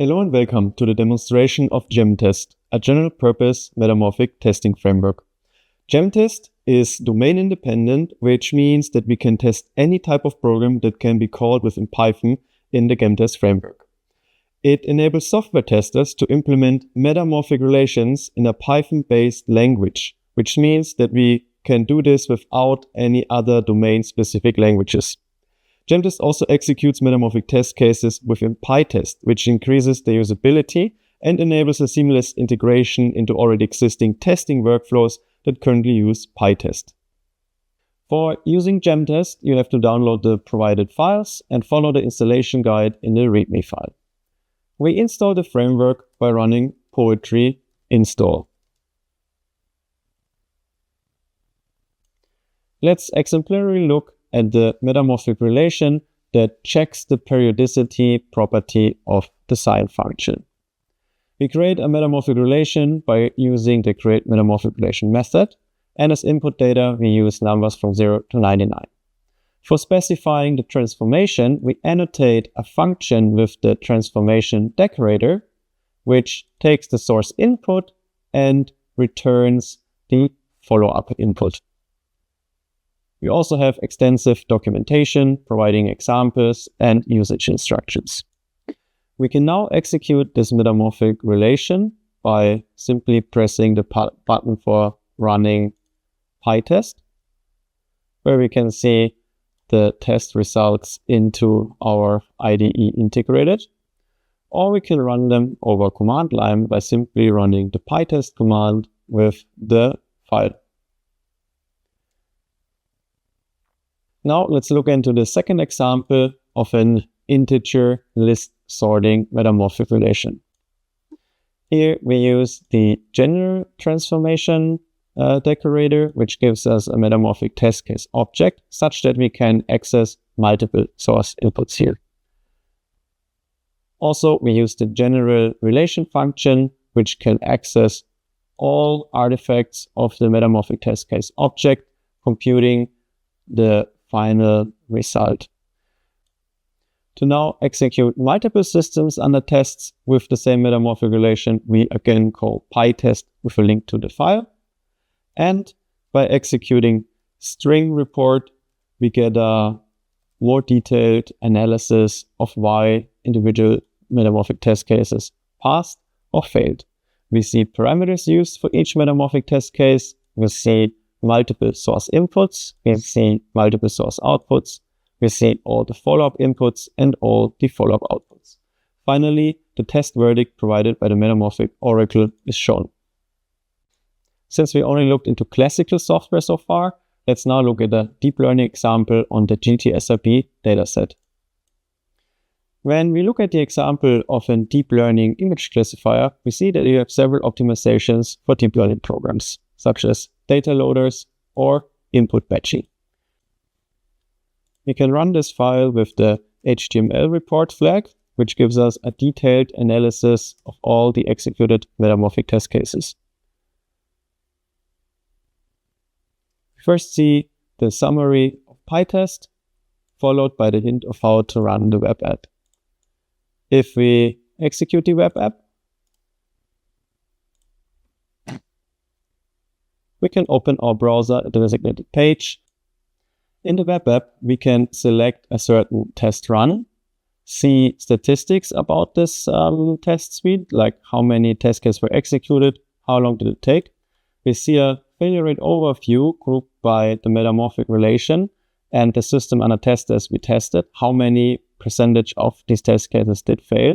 Hello and welcome to the demonstration of GeMTest, a general-purpose metamorphic testing framework. GeMTest is domain-independent, which means that we can test any type of program that can be called within Python in the GeMTest framework. It enables software testers to implement metamorphic relations in a Python-based language, which means that we can do this without any other domain-specific languages. GeMTest also executes metamorphic test cases within PyTest, which increases the usability and enables a seamless integration into already existing testing workflows that currently use PyTest. For using GeMTest, you have to download the provided files and follow the installation guide in the README file. We install the framework by running poetry install. Let's exemplarily look at the metamorphic relation that checks the periodicity property of the sign function. We create a metamorphic relation by using the createMetamorphicRelation method, and as input data we use numbers from 0 to 99. For specifying the transformation, we annotate a function with the transformation decorator, which takes the source input and returns the follow-up input. We also have extensive documentation providing examples and usage instructions. We can now execute this metamorphic relation by simply pressing the button for running PyTest, where we can see the test results into our IDE integrated, or we can run them over command line by simply running the PyTest command with the file. Now let's look into the second example of an integer list sorting metamorphic relation. Here we use the general transformation decorator, which gives us a metamorphic test case object such that we can access multiple source inputs here. Also, we use the general relation function, which can access all artifacts of the metamorphic test case object, computing the final result. To now execute multiple systems under tests with the same metamorphic relation, we again call PyTest with a link to the file. And by executing string report, we get a more detailed analysis of why individual metamorphic test cases passed or failed. We see parameters used for each metamorphic test case. We see multiple source inputs, we see multiple source outputs, we see all the follow-up inputs and all the follow-up outputs. Finally, the test verdict provided by the metamorphic oracle is shown. Since we only looked into classical software so far, let's now look at a deep learning example on the GTSRP dataset. When we look at the example of a deep learning image classifier, we see that you have several optimizations for deep learning programs, such as data loaders or input batching. We can run this file with the HTML report flag, which gives us a detailed analysis of all the executed metamorphic test cases. We first see the summary of PyTest, followed by the hint of how to run the web app. If we execute the web app, we can open our browser at the designated page. In the web app, we can select a certain test run, see statistics about this test suite, like how many test cases were executed, how long did it take. We see a failure rate overview grouped by the metamorphic relation and the system under test as we tested, how many percentage of these test cases did fail.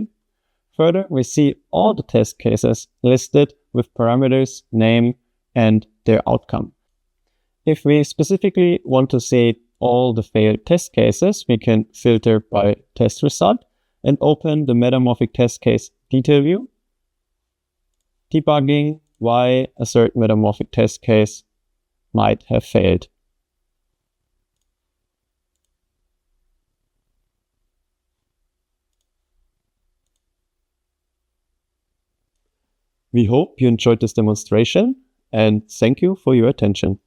Further, we see all the test cases listed with parameters, name, and their outcome. If we specifically want to see all the failed test cases, we can filter by test result and open the metamorphic test case detail view, debugging why a certain metamorphic test case might have failed. We hope you enjoyed this demonstration, and thank you for your attention.